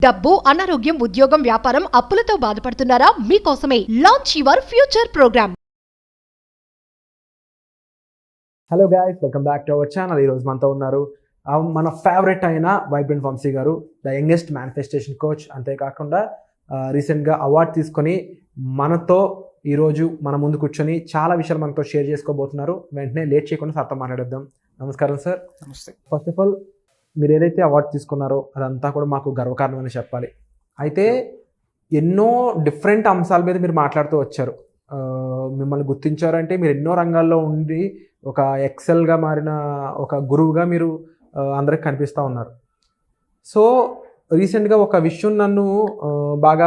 డబ్బు, అనారోగ్యం, ఉద్యోగం, వ్యాపారం, అప్పులతో బాధపడుతున్నారా? మీకోసమే launch your future program. Hello guys, welcome back to our channel. ఈరోజు మనతో ఉన్నారు మన ఫేవరెట్ అయిన వైబ్రెంట్ వంశీ గారు, ద యంగెస్ట్ మేనిఫెస్టేషన్ కోచ్. అంతేకాకుండా రీసెంట్గా అవార్డు తీసుకొని మనతో ఈరోజు మన ముందు కూర్చొని చాలా విషయాలు మనతో షేర్ చేసుకోబోతున్నారు. వెంటనే లేట్ చేయకుండా సార్తో మాట్లాడేద్దాం. నమస్కారం సార్. నమస్తే. ఫస్ట్ ఆఫ్ ఆల్, మీరు ఏదైతే అవార్డు తీసుకున్నారో అదంతా కూడా మాకు గర్వకారణమని చెప్పాలి. అయితే ఎన్నో డిఫరెంట్ అంశాల మీద మీరు మాట్లాడుతూ వచ్చారు. మిమ్మల్ని గుర్తించారంటే మీరు ఎన్నో రంగాల్లో ఉండి ఒక ఎక్సెల్గా మారిన ఒక గురువుగా మీరు అందరికి కనిపిస్తూ ఉన్నారు. సో రీసెంట్గా ఒక విషయం నన్ను బాగా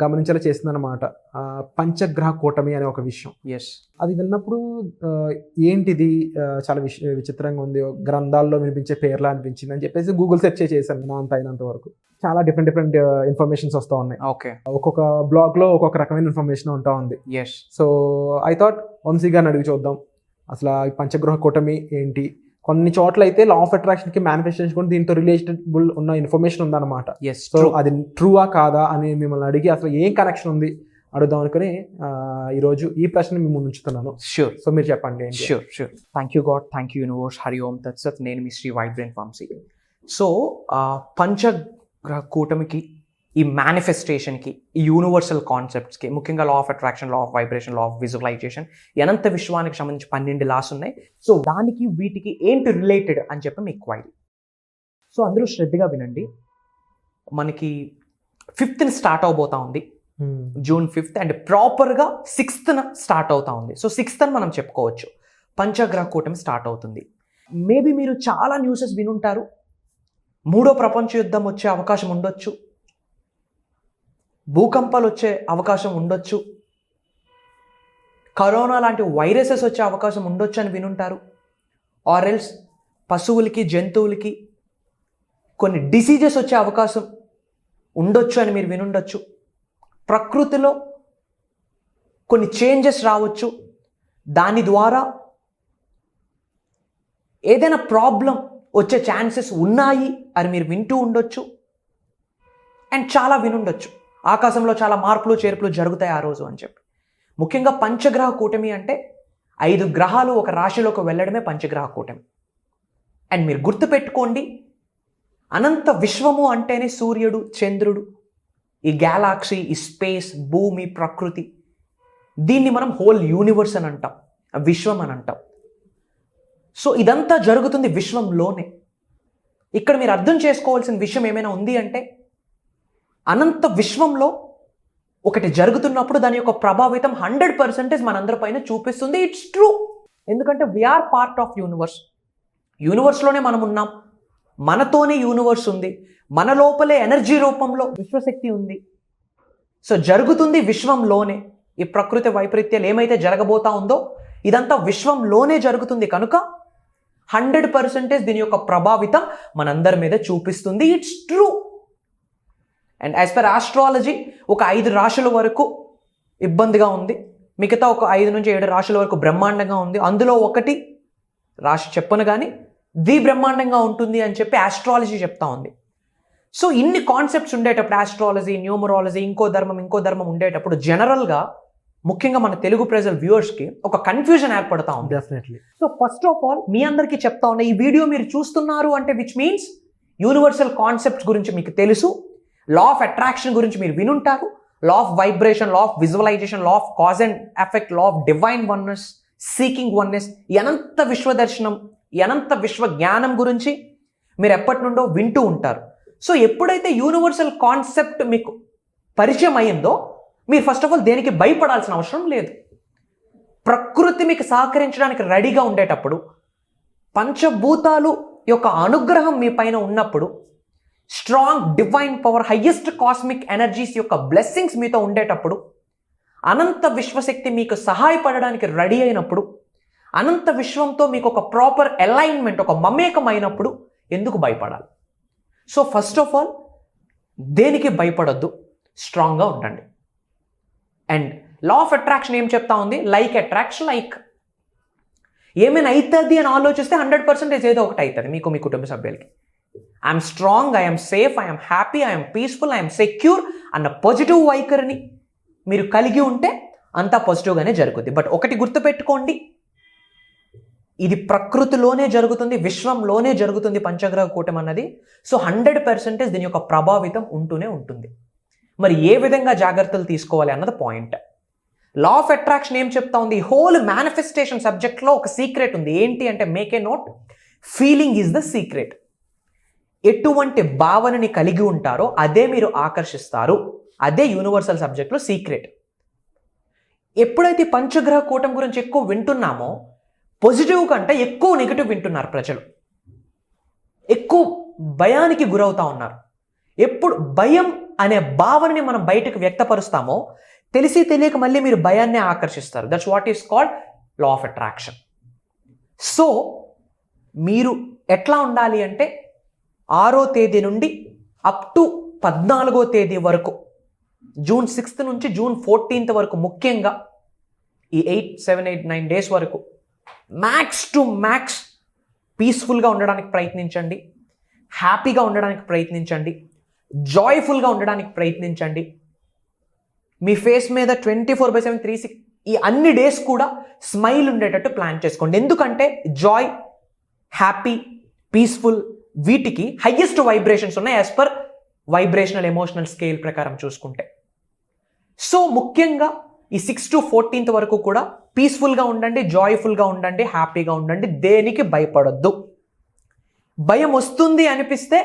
గమనించేలా చేసిందనమాట. పంచగ్రహ కూటమి అనే ఒక విషయం. అది విన్నప్పుడు ఏంటిది, చాలా విచిత్రంగా ఉంది, గ్రంథాల్లో వినిపించే పేర్లా అనిపించింది అని చెప్పేసి గూగుల్ సెర్చ్ చేశాను. నా అంత అయినంత వరకు చాలా డిఫరెంట్ ఇన్ఫర్మేషన్స్ వస్తూ ఉన్నాయి. ఓకే. ఒక్కొక్క బ్లాగ్లో ఒక్కొక్క రకమైన ఇన్ఫర్మేషన్ ఉంటా ఉంది. సో ఐ థాట్ వంశీ గారిని అడిగి చూద్దాం, అసలు ఈ పంచగ్రహ కూటమి ఏంటి. కొన్ని చోట్ల అయితే లా ఆఫ్ అట్రాక్షన్ కి మేనిఫెస్టేషన్ కూడా దీంతో రిలేటబుల్ ఉన్న ఇన్ఫర్మేషన్ ఉందన్నమాట. సో అది ట్రూవా కాదా అని మిమ్మల్ని అడిగి అసలు ఏం కనెక్షన్ ఉంది అడుగుదాం అనుకుని ఈరోజు ఈ ప్రశ్న మీ ముందు ఉంచుతున్నాను. షూర్. సో మీరు చెప్పండి. Sure. Thank you God, thank you universe, Hari Om తత్సత్. నేను మీ శ్రీ వైబ్రెంట్ వంశీ. సో పంచగ్రహ కూటమికి, ఈ మేనిఫెస్టేషన్కి, ఈ యూనివర్సల్ కాన్సెప్ట్స్కి, ముఖ్యంగా law of attraction, law of vibration, law of visualisation, అనంత విశ్వానికి సంబంధించి 12 లాస్ ఉన్నాయి. సో దానికి వీటికి ఏంటి రిలేటెడ్ అని చెప్పి మీకు క్వైరీ. సో అందరూ శ్రద్ధగా వినండి. మనకి 5th స్టార్ట్ అవబోతా ఉంది, June 5th, అండ్ ప్రాపర్గా 6th స్టార్ట్ అవుతా ఉంది. సో 6th అని మనం చెప్పుకోవచ్చు పంచగ్రహ కూటమి స్టార్ట్ అవుతుంది. మేబీ మీరు చాలా న్యూసెస్ వినుంటారు. 3వ ప్రపంచ యుద్ధం వచ్చే అవకాశం ఉండొచ్చు, భూకంపాలు వచ్చే అవకాశం ఉండొచ్చు, కరోనా లాంటి వైరసెస్ వచ్చే అవకాశం ఉండొచ్చు అని వినుంటారు. ఆర్ ఎల్స్ పశువులకి, జంతువులకి కొన్ని డిసీజెస్ వచ్చే అవకాశం ఉండొచ్చు అని మీరు వినుండొచ్చు. ప్రకృతిలో కొన్ని చేంజెస్ రావచ్చు, దాని ద్వారా ఏదైనా ప్రాబ్లం వచ్చే ఛాన్సెస్ ఉన్నాయి అని మీరు వింటూ ఉండొచ్చు. అండ్ చాలా వినుండొచ్చు, ఆకాశంలో చాలా మార్పులు చేర్పులు జరుగుతాయి ఆ రోజు అని చెప్పి. ముఖ్యంగా పంచగ్రహ కూటమి అంటే 5 గ్రహాలు ఒక రాశిలోకి వెళ్ళడమే పంచగ్రహ కూటమి. అండ్ మీరు గుర్తుపెట్టుకోండి, అనంత విశ్వము అంటేనే సూర్యుడు, చంద్రుడు, ఈ గ్యాలాక్సీ, ఈ స్పేస్, భూమి, ప్రకృతి, దీన్ని మనం హోల్ యూనివర్స్ అని అంటాం, విశ్వం అని అంటాం. సో ఇదంతా జరుగుతుంది విశ్వంలోనే. ఇక్కడ మీరు అర్థం చేసుకోవాల్సిన విషయం ఏమైనా ఉంది అంటే, అనంత విశ్వంలో ఒకటి జరుగుతున్నప్పుడు దాని యొక్క ప్రభావితం 100% మనందరి పైన చూపిస్తుంది. It's true. ఎందుకంటే వీఆర్ పార్ట్ ఆఫ్ యూనివర్స్. యూనివర్స్లోనే మనం ఉన్నాం, మనతోనే యూనివర్స్ ఉంది, మన లోపలే ఎనర్జీ రూపంలో విశ్వశక్తి ఉంది. సో జరుగుతుంది విశ్వంలోనే. ఈ ప్రకృతి వైపరీత్యాలు ఏమైతే జరగబోతా ఉందో ఇదంతా విశ్వంలోనే జరుగుతుంది కనుక 100% దీని యొక్క ప్రభావితం మనందరి మీద చూపిస్తుంది. It's true. And as per astrology ఒక 5 రాశుల వరకు ఇబ్బందిగా ఉంది, మిగతా ఒక 5 నుంచి 7 రాశుల వరకు బ్రహ్మాండంగా ఉంది. అందులో ఒకటి రాశి చెప్పను కానీ ది బ్రహ్మాండంగా ఉంటుంది అని చెప్పి ఆస్ట్రాలజీ చెప్తా ఉంది. సో ఇన్ని కాన్సెప్ట్స్ ఉండేటప్పుడు, ఆస్ట్రాలజీ, న్యూమరాలజీ, ఇంకో ధర్మం ఉండేటప్పుడు జనరల్గా ముఖ్యంగా మన తెలుగు ప్రజల వ్యూవర్స్కి ఒక కన్ఫ్యూజన్ ఏర్పడతా ఉంది. Definitely. So first of all మీ అందరికీ చెప్తా ఉన్నా, ఈ వీడియో మీరు చూస్తున్నారు అంటే విచ్ మీన్స్ యూనివర్సల్ కాన్సెప్ట్స్ గురించి మీకు తెలుసు, లా ఆఫ్ అట్రాక్షన్ గురించి మీరు వినుంటారు, law of vibration, law of visualisation, law of cause and effect, law of divine oneness, seeking oneness, అనంత విశ్వ దర్శనం, అనంత విశ్వ జ్ఞానం గురించి మీరు ఎప్పటి నుండో వింటూ ఉంటారు. సో ఎప్పుడైతే యూనివర్సల్ కాన్సెప్ట్ మీకు పరిచయం అయ్యిందో మీరు ఫస్ట్ ఆఫ్ ఆల్ దేనికి భయపడాల్సిన అవసరం లేదు. ప్రకృతి మీకు సహకరించడానికి రెడీగా ఉండేటప్పుడు, పంచభూతాలు యొక్క అనుగ్రహం మీ పైన ఉన్నప్పుడు, strong divine power, highest cosmic energies యొక్క బ్లెస్సింగ్స్ మీతో ఉండేటప్పుడు, అనంత విశ్వశక్తి మీకు సహాయపడడానికి రెడీ అయినప్పుడు, అనంత విశ్వంతో మీకు ఒక ప్రాపర్ అలైన్మెంట్, ఒక మమేకం అయినప్పుడు ఎందుకు భయపడాలి? సో ఫస్ట్ ఆఫ్ ఆల్ దేనికి భయపడొద్దు, స్ట్రాంగ్గా ఉండండి. అండ్ లా ఆఫ్ అట్రాక్షన్ ఏం చెప్తా ఉంది? Like attracts like. ఏమైనా అవుతుంది అని ఆలోచిస్తే 100% ఏదో ఒకటి అవుతుంది మీకు, మీ కుటుంబ సభ్యులకి. I'm strong, I'm safe, I'm happy, I'm peaceful, I'm secure అన్న పాజిటివ్ వైఖరిని మీరు కలిగి ఉంటే అంతా పాజిటివ్గానే జరుగుద్ది. బట్ ఒకటి గుర్తుపెట్టుకోండి, ఇది ప్రకృతిలోనే జరుగుతుంది, విశ్వంలోనే జరుగుతుంది పంచగ్రహ కూటమి అన్నది. సో 100% దీని యొక్క ప్రభావితం ఉంటూనే ఉంటుంది. మరి ఏ విధంగా జాగ్రత్తలు తీసుకోవాలి అన్నది పాయింట్. లా ఆఫ్ అట్రాక్షన్ ఏం చెప్తా ఉంది? హోల్ మేనిఫెస్టేషన్ సబ్జెక్ట్లో ఒక సీక్రెట్ ఉంది. ఏంటి అంటే, make a note, feeling is the secret. ఎటువంటి భావనని కలిగి ఉంటారో అదే మీరు ఆకర్షిస్తారు. అదే యూనివర్సల్ సబ్జెక్ట్లో సీక్రెట్. ఎప్పుడైతే పంచగ్రహ కూటమి గురించి ఎక్కువ వింటున్నామో, పాజిటివ్ కంటే ఎక్కువ నెగిటివ్ వింటున్నారు ప్రజలు. ఎక్కువ భయానికి గురవుతా ఉన్నారు. ఎప్పుడు భయం అనే భావనని మనం బయటకు వ్యక్తపరుస్తామో తెలిసి తెలియక మళ్ళీ మీరు భయాన్ని ఆకర్షిస్తారు. That's what is called law of attraction. So మీరు ఎట్లా ఉండాలి అంటే, 6వ తేదీ నుండి అప్ టు 14వ తేదీ వరకు, జూన్ 6th నుంచి జూన్ 14th వరకు, ముఖ్యంగా ఈ 7, 8, 9 డేస్ వరకు మ్యాక్స్ టు మ్యాక్స్ పీస్ఫుల్గా ఉండడానికి ప్రయత్నించండి, హ్యాపీగా ఉండడానికి ప్రయత్నించండి, జాయ్ఫుల్గా ఉండడానికి ప్రయత్నించండి. మీ ఫేస్ మీద 24/7, 360 ఈ అన్ని డేస్ కూడా స్మైల్ ఉండేటట్టు ప్లాన్ చేసుకోండి. ఎందుకంటే జాయ్, హ్యాపీ, పీస్ఫుల్ వీటికి హైయెస్ట్ వైబ్రేషన్స్ ఉన్నాయి as per vibrational emotional scale ప్రకారం చూసుకుంటే. సో ముఖ్యంగా ఈ 6 to 14th వరకు కూడా పీస్ఫుల్గా ఉండండి, జాయ్ఫుల్గా ఉండండి, హ్యాపీగా ఉండండి. దేనికి భయపడొద్దు. భయం వస్తుంది అనిపిస్తే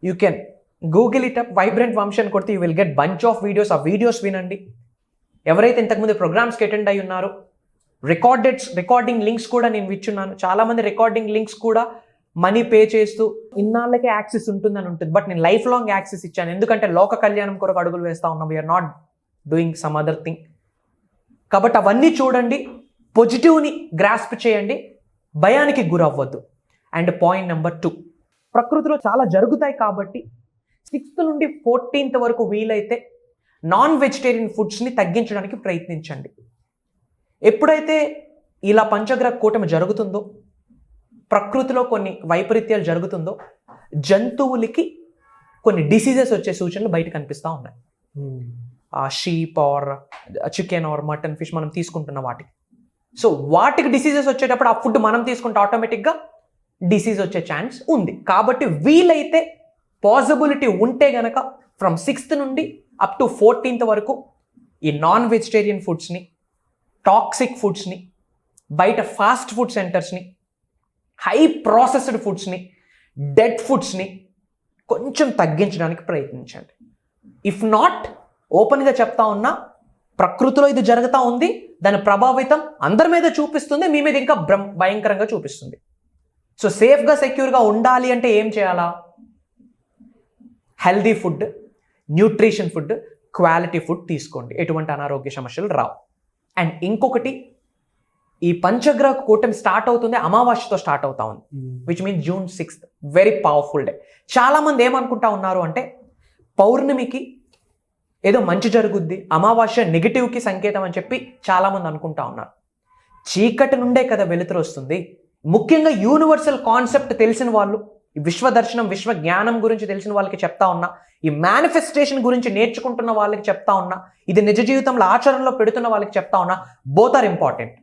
you can google it up, vibrant Vamshi అని కొడితే you will get bunch of videos. ఆ వీడియోస్ వినండి. ఎవరైతే ఇంతకుముందు ప్రోగ్రామ్స్కి అటెండ్ అయి ఉన్నారో రికార్డింగ్ లింక్స్ కూడా నేను ఇచ్చున్నాను. చాలామంది రికార్డింగ్ లింక్స్ కూడా మనీ పే చేస్తూ ఇన్నాళ్ళకే యాక్సెస్ ఉంటుందని ఉంటుంది. బట్ నేను లైఫ్ లాంగ్ యాక్సెస్ ఇచ్చాను. ఎందుకంటే లోక కళ్యాణం కొరకు అడుగులు వేస్తూ ఉన్నాం. We are not doing some other thing. కాబట్టి అవన్నీ చూడండి, పాజిటివ్ని గ్రాస్ప్ చేయండి, భయానికి గురవ్వద్దు. అండ్ పాయింట్ నెంబర్ 2, ప్రకృతిలో చాలా జరుగుతాయి కాబట్టి 6th నుండి 14th వరకు వీలైతే నాన్ వెజిటేరియన్ ఫుడ్స్ని తగ్గించడానికి ప్రయత్నించండి. ఎప్పుడైతే ఇలా పంచగ్రహ కూటమి జరుగుతుందో, ప్రకృతిలో కొన్ని వైపరీత్యాలు జరుగుతుందో, జంతువులకి కొన్ని డిసీజెస్ వచ్చే సూచనలు బయట కనిపిస్తూ ఉన్నాయి. Sheep or chicken or mutton, fish మనం తీసుకుంటున్న వాటికి. సో వాటికి డిసీజెస్ వచ్చేటప్పుడు ఆ ఫుడ్ మనం తీసుకుంటే ఆటోమేటిక్గా డిసీజ్ వచ్చే ఛాన్స్ ఉంది. కాబట్టి వీలైతే పాసిబిలిటీ ఉంటే గనక ఫ్రమ్ 6th నుండి అప్ టు 14th వరకు ఈ నాన్ వెజిటేరియన్ ఫుడ్స్ని, టాక్సిక్ ఫుడ్స్ని, బయట ఫాస్ట్ ఫుడ్ సెంటర్స్ని, హై ప్రాసెస్డ్ ఫుడ్స్ని, డెడ్ ఫుడ్స్ని కొంచెం తగ్గించడానికి ప్రయత్నించండి. ఇఫ్ నాట్, ఓపెన్గా చెప్తా ఉన్నా, ప్రకృతిలో ఇది జరుగుతూ ఉంది, దాని ప్రభావితం అందరి మీద చూపిస్తుంది, మీ మీద ఇంకా భయంకరంగా చూపిస్తుంది. సో సేఫ్గా, సెక్యూర్గా ఉండాలి అంటే ఏం చేయాలా? Healthy food, nutrition food, quality food తీసుకోండి. ఎటువంటి అనారోగ్య సమస్యలు రావు. అండ్ ఇంకొకటి, ఈ పంచగ్రహ కూటమి స్టార్ట్ అవుతుంది అమావాస్యతో స్టార్ట్ అవుతా ఉంది, which means June 6th. Very powerful day. చాలామంది ఏమనుకుంటా ఉన్నారు అంటే, పౌర్ణమికి ఏదో మంచి జరుగుద్ది, అమావాస్య నెగిటివ్కి సంకేతం అని చెప్పి చాలామంది అనుకుంటా ఉన్నారు. చీకటి నుండే కదా వెలుతురు వస్తుంది. ముఖ్యంగా యూనివర్సల్ కాన్సెప్ట్ తెలిసిన వాళ్ళు, ఈ విశ్వ దర్శనం, విశ్వ జ్ఞానం గురించి తెలిసిన వాళ్ళకి చెప్తా ఉన్నా, ఈ మేనిఫెస్టేషన్ గురించి నేర్చుకుంటున్న వాళ్ళకి చెప్తా ఉన్నా, ఇది నిజ జీవితంలో ఆచరణలో పెడుతున్న వాళ్ళకి చెప్తా ఉన్నా, బోత్ ఆర్ ఇంపార్టెంట్.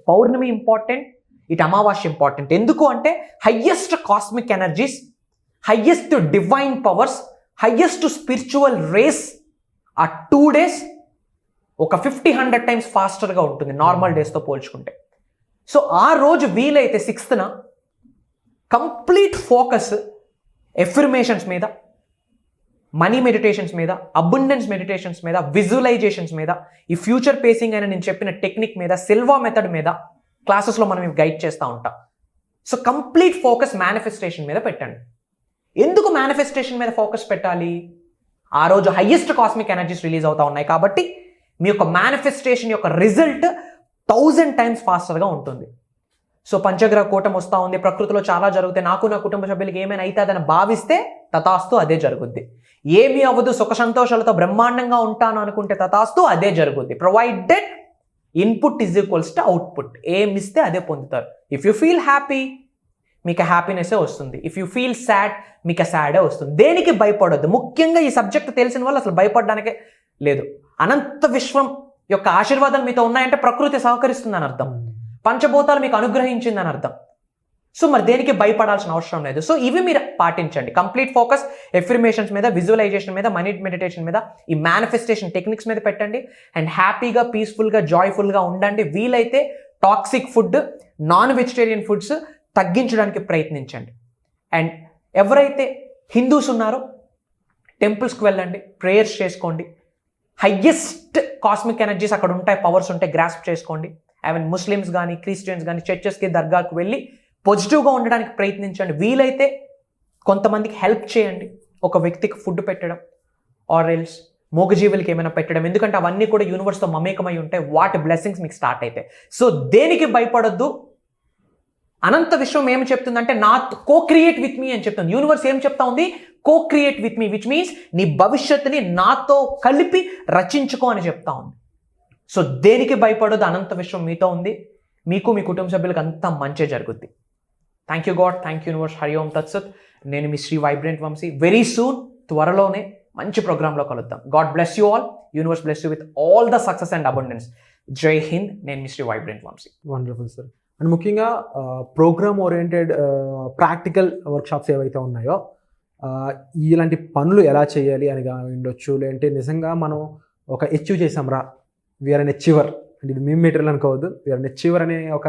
పౌర్ణమి ఇంపార్టెంట్, ఇటు అమావాస్య ఇంపార్టెంట్. ఎందుకు అంటే highest cosmic energies, highest divine powers, highest spiritual rays ఆ 2 days ఒక 50-100 times ఫాస్టర్గా ఉంటుంది నార్మల్ డేస్తో పోల్చుకుంటే. సో ఆ రోజు వీలైతే 6th కంప్లీట్ ఫోకస్ ఎఫర్మేషన్స్ మీద, మనీ మెడిటేషన్స్ మీద, అబండెన్స్ మెడిటేషన్స్ మీద, విజువలైజేషన్స్ మీద, ఈ ఫ్యూచర్ పేసింగ్ అని నేను చెప్పిన టెక్నిక్ మీద, సిల్వా మెథడ్ మీద క్లాసెస్లో మనం ఇవి గైడ్ చేస్తూ ఉంటాం. సో కంప్లీట్ ఫోకస్ మేనిఫెస్టేషన్ మీద పెట్టండి. ఎందుకు మేనిఫెస్టేషన్ మీద ఫోకస్ పెట్టాలి? ఆ రోజు హయ్యెస్ట్ కాస్మిక్ ఎనర్జీస్ రిలీజ్ అవుతా ఉన్నాయి కాబట్టి మీ యొక్క మేనిఫెస్టేషన్ యొక్క రిజల్ట్ 1000 times ఫాస్టర్గా ఉంటుంది. సో పంచగ్రహ కూటమి వస్తూ ఉంది, ప్రకృతిలో చాలా జరుగుతాయి, నాకు నా కుటుంబ సభ్యులకి ఏమైనా అవుతుందని భావిస్తే తథాస్తు అదే జరుగుద్ది. ఏమీ అవ్వదు, సుఖ సంతోషాలతో బ్రహ్మాండంగా ఉంటాను అనుకుంటే తథాస్తు అదే జరుగుద్ది. Provided input is equals to output. ఏమి ఇస్తే అదే పొందుతారు. ఇఫ్ యూ ఫీల్ హ్యాపీ, మీకు హ్యాపీనెస్సే వస్తుంది. ఇఫ్ యూ ఫీల్ సాడ్ మీకు సాడే వస్తుంది. దేనికి భయపడొద్దు. ముఖ్యంగా ఈ సబ్జెక్ట్ తెలిసిన వాళ్ళు అసలు భయపడడానికే లేదు. అనంత విశ్వం యొక్క ఆశీర్వాదాలు మీతో ఉన్నాయంటే ప్రకృతి సహకరిస్తుందని అర్థం, పంచభూతాలు మీకు అనుగ్రహించిందని అర్థం. సో మరి దేనికి భయపడాల్సిన అవసరం లేదు. సో ఇవి మీరు పాటించండి. కంప్లీట్ ఫోకస్ ఎఫర్మేషన్స్ మీద, విజువలైజేషన్ మీద, మెడిటేషన్ మీద, ఈ మేనిఫెస్టేషన్ టెక్నిక్స్ మీద పెట్టండి. అండ్ హ్యాపీగా, పీస్ఫుల్గా, జాయ్ఫుల్గా ఉండండి. వీలైతే toxic food, non vegetarian foods తగ్గించడానికి ప్రయత్నించండి. అండ్ ఎవరైతే హిందూస్ ఉన్నారో టెంపుల్స్కి వెళ్ళండి, ప్రేయర్స్ చేసుకోండి. హయ్యెస్ట్ కాస్మిక్ ఎనర్జీస్ అక్కడ ఉంటాయి, పవర్స్ ఉంటాయి, గ్రాస్ప్ చేసుకోండి. ఈవెన్ ముస్లిమ్స్ కానీ, క్రిస్టియన్స్ కానీ చర్చెస్కి, దర్గాకు వెళ్ళి పాజిటివ్గా ఉండడానికి ప్రయత్నించండి. వీలైతే కొంతమందికి హెల్ప్ చేయండి. ఒక వ్యక్తికి ఫుడ్ పెట్టడం, ఆర్ ఎల్స్ మూగజీవులకి ఏమైనా పెట్టడం. ఎందుకంటే అవన్నీ కూడా యూనివర్స్తో మమేకమై ఉంటాయి. వాటి బ్లెస్సింగ్స్ మీకు స్టార్ట్ అవుతాయి. సో దేనికి భయపడొద్దు. అనంత విశ్వం ఏం చెప్తుందంటే నా కో క్రియేట్ విత్ మీ అని చెప్తుంది. యూనివర్స్ ఏం చెప్తా ఉంది? Co create with me, which means నీ భవిష్యత్తుని నాతో కలిపి రచించుకో అని చెప్తా ఉంది. సో దేనికి భయపడొద్దు. అనంత విశ్వం మీతో ఉంది. మీకు, మీ కుటుంబ సభ్యులకు అంతా మంచి జరుగుద్ది. Thank you God, thank you universe. Hari Om తత్సత్. నేను మీ Shri vibrant Vamshi. Very soon, త్వరలోనే మంచి ప్రోగ్రాంలో కలుద్దాం. God bless you all. Universe bless you with all the success and abundance. జై హింద్. నేను మీ Shri vibrant Vamshi. Wonderful sir. And ముఖ్యంగా ప్రోగ్రామ్ ఓరియంటెడ్ ప్రాక్టికల్ వర్క్షాప్స్ ఏవైతే ఉన్నాయో ఇలాంటి పనులు ఎలా చేయాలి అని ఉండొచ్చు. లేదంటే నిజంగా మనం ఒక అచీవ్ చేసాం రా, వీఆర్ అన్ అచీవర్ అంటే ఇది మేము మెటీరియల్ అనుకోవద్దు, వీఆర్ అన్ అచీవర్ అనే ఒక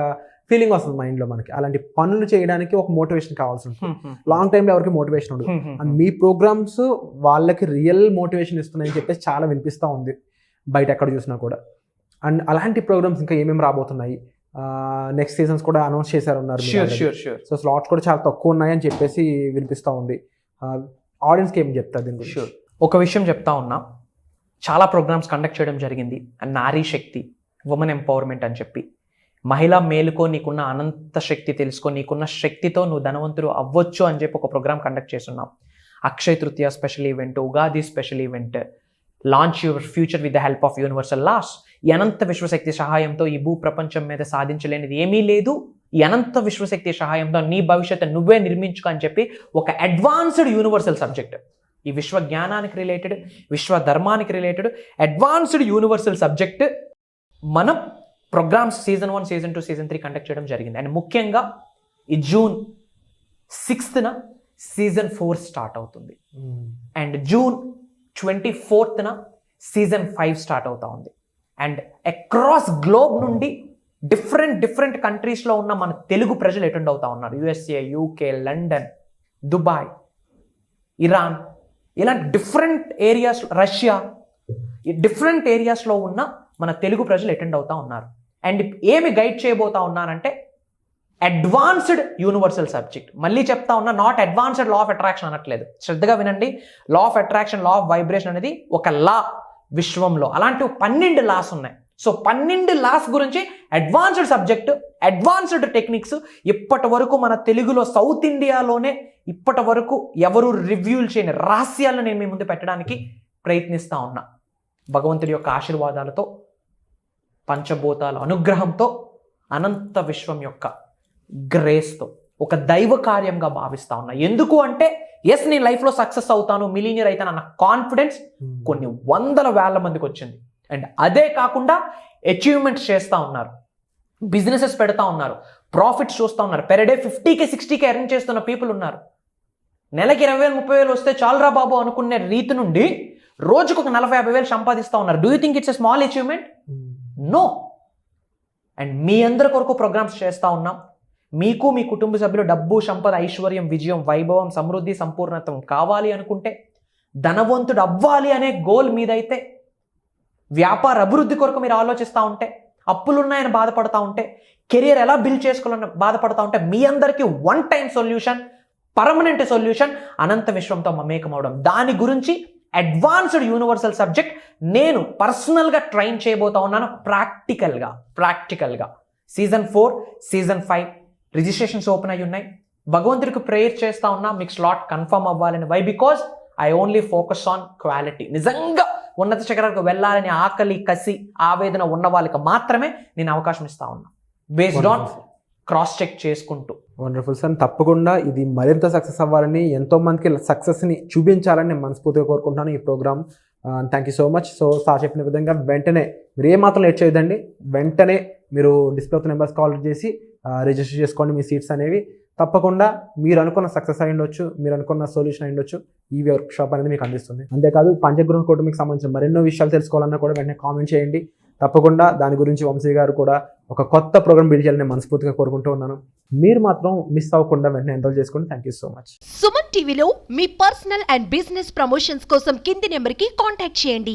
ఫీలింగ్ వస్తుంది మైండ్లో మనకి. అలాంటి పనులు చేయడానికి ఒక మోటివేషన్ కావాల్సి ఉంటుంది. లాంగ్ టైంలో ఎవరికి మోటివేషన్ ఉండదు. అండ్ మీ ప్రోగ్రామ్స్ వాళ్ళకి రియల్ మోటివేషన్ ఇస్తున్నాయని చెప్పేసి చాలా వినిపిస్తూ ఉంది బయట ఎక్కడ చూసినా కూడా. అండ్ అలాంటి ప్రోగ్రామ్స్ ఇంకా ఏమేమి రాబోతున్నాయి, నెక్స్ట్ సీజన్స్ కూడా అనౌన్స్ చేశారన్నారు. సో స్లాట్స్ కూడా చాలా తక్కువ ఉన్నాయని చెప్పేసి వినిపిస్తూ ఉంది. ఆడియన్స్కి ఏం చెప్తారు దీని గురించి? ఒక విషయం చెప్తా ఉన్నా, చాలా ప్రోగ్రామ్స్ కండక్ట్ చేయడం జరిగింది. And Nari Shakti, women empowerment అని చెప్పి, మహిళా మేలుకో, నీకున్న అనంత శక్తి తెలుసుకో, నీకున్న శక్తితో నువ్వు ధనవంతుడు అవ్వచ్చు అని చెప్పి ఒక ప్రోగ్రామ్ కండక్ట్ చేస్తున్నాం. Akshaya Tritiya special event, Ugadi special event, launch your future with the help of universal laws. ఈ అనంత విశ్వశక్తి సహాయంతో ఈ భూ ప్రపంచం మీద సాధించలేనిది ఏమీ లేదు. ఈ అనంత విశ్వశక్తి సహాయంతో నీ భవిష్యత్తు నువ్వే నిర్మించుకో అని చెప్పి ఒక అడ్వాన్స్డ్ యూనివర్సల్ సబ్జెక్ట్, ఈ విశ్వ జ్ఞానానికి రిలేటెడ్, విశ్వ ధర్మానికి రిలేటెడ్ అడ్వాన్స్డ్ యూనివర్సల్ సబ్జెక్ట్ మనం programs season 1, season 2, season 3 conduct చేయడం జరిగింది. అండ్ ముఖ్యంగా ఈ జూన్ 6న సీజన్ 4 స్టార్ట్ అవుతుంది. అండ్ జూన్ 24న సీజన్ 5 స్టార్ట్ అవుతా ఉంది. అండ్ అక్రాస్ గ్లోబ్ నుండి డిఫరెంట్ కంట్రీస్లో ఉన్న మన తెలుగు ప్రజలు అటెండ్ అవుతా ఉన్నారు. USA, UK, London, Dubai, Iran, ఇలాంటి డిఫరెంట్ ఏరియాస్, రష్యా, ఈ డిఫరెంట్ ఏరియాస్లో ఉన్న మన తెలుగు ప్రజలు అటెండ్ అవుతా ఉన్నారు. అండ్ ఏమి గైడ్ చేయబోతా ఉన్నారంటే అడ్వాన్స్డ్ యూనివర్సల్ సబ్జెక్ట్. మళ్ళీ చెప్తా ఉన్నా, not advanced law of attraction అనట్లేదు. శ్రద్ధగా వినండి. లా of attraction, law of vibration అనేది ఒక లా విశ్వంలో. అలాంటి 12 లాస్ ఉన్నాయి. సో 12 లాస్ గురించి అడ్వాన్స్డ్ సబ్జెక్ట్, అడ్వాన్స్డ్ టెక్నిక్స్ ఇప్పటి వరకు మన తెలుగులో, సౌత్ ఇండియాలోనే ఇప్పటి వరకు ఎవరు రివ్యూలు చేయని రహస్యాలను నేను మీ ముందు పెట్టడానికి ప్రయత్నిస్తూ ఉన్నా. భగవంతుడి యొక్క ఆశీర్వాదాలతో, పంచభూతాల అనుగ్రహంతో, అనంత విశ్వం యొక్క గ్రేస్తో ఒక దైవ కార్యంగా భావిస్తా ఉన్నా. ఎందుకు అంటే ఎస్, నేను లైఫ్లో సక్సెస్ అవుతాను, మిలీనియర్ అవుతాను అన్న కాన్ఫిడెన్స్ కొన్ని 100,000 మందికి వచ్చింది. అండ్ అదే కాకుండా అచీవ్మెంట్స్ చేస్తూ ఉన్నారు, బిజినెసెస్ పెడతా ఉన్నారు, ప్రాఫిట్స్ చూస్తూ ఉన్నారు. Per day 50K 60K earn చేస్తున్న పీపుల్ ఉన్నారు. నెలకి 20,000 30,000 వస్తే చాలురా బాబు అనుకునే రీతి నుండి రోజుకు ఒక 40,000 సంపాదిస్తూ ఉన్నారు. Do you think it's a small achievement? No. And మీ అందరి కొరకు ప్రోగ్రామ్స్ చేస్తూ ఉన్నాం. మీకు, మీ కుటుంబ సభ్యులు డబ్బు, సంపద, ఐశ్వర్యం, విజయం, వైభవం, సమృద్ధి, సంపూర్ణత్వం కావాలి అనుకుంటే, ధనవంతుడు అవ్వాలి అనే గోల్ మీదైతే, వ్యాపార అభివృద్ధి కొరకు మీరు ఆలోచిస్తూ ఉంటే, అప్పులున్నాయని బాధపడతా ఉంటే, కెరియర్ ఎలా బిల్డ్ చేసుకోవాలని బాధపడతా ఉంటే, మీ అందరికీ one time solution, permanent solution అనంత విశ్వంతో మమేకం అవడం. దాని గురించి అడ్వాన్స్డ్ యూనివర్సల్ సబ్జెక్ట్ నేను పర్సనల్గా ట్రైన్ చేయబోతా ఉన్నాను. ప్రాక్టికల్గా సీజన్ 4, సీజన్ 5 రిజిస్ట్రేషన్స్ ఓపెన్ అయ్యి ఉన్నాయి. భగవంతుడికి ప్రేయర్ చేస్తా ఉన్నా మీకు స్లాట్ కన్ఫర్మ్ అవ్వాలని. Why? Because I only focus on quality. నిజంగా ఉన్నత శిఖరాలకు వెళ్ళాలని ఆకలి, కసి, ఆవేదన ఉన్న వాళ్ళకి మాత్రమే నేను అవకాశం ఇస్తా ఉన్నా. బేస్డ్ ఆన్ క్రాస్ చెక్ చేసుకుంటూ. వండర్ఫుల్ సార్, తప్పకుండా ఇది మరింత సక్సెస్ అవ్వాలని, ఎంతో మందికి సక్సెస్ని చూపించాలని నేను మనస్ఫూర్తిగా కోరుకుంటున్నాను ఈ program. Thank you so much. So sir చెప్పిన విధంగా వెంటనే మీరు ఏమాత్రం లేట్ చేయొద్దండి, వెంటనే మీరు డిస్ప్లే అవుతున్న నెంబర్స్ కాల్ చేసి రిజిస్టర్ చేసుకోండి మీ సీట్స్ అనేవి. తప్పకుండా మీరు అనుకున్న సక్సెస్ అయి ఉండొచ్చు, మీరు అనుకున్న సొల్యూషన్ అయి ఉండొచ్చు, ఈ వర్క్ షాప్ అనేది మీకు అందిస్తుంది. అంతేకాదు పంచగృహ కూటమికి సంబంధించిన మరెన్నో విషయాలు తెలుసుకోవాలన్నా కూడా వెంటనే కామెంట్ చేయండి. తప్పకుండా దాని గురించి వంశీ గారు కూడా ఒక కొత్త ప్రోగ్రామ్ బిల్డ్ చేయాలని మనస్ఫూర్తిగా కోరుకుంటూ ఉన్నాను. మీరు మాత్రం మిస్ అవ్వకుండా వెంటనే ఎన్రోల్ చేసుకోండి. Thank you so much. Suman టీవీలో మీ పర్సనల్ అండ్ బిజినెస్ ప్రమోషన్స్ కోసం కింది నెంబర్కి కాంటాక్ట్ చేయండి.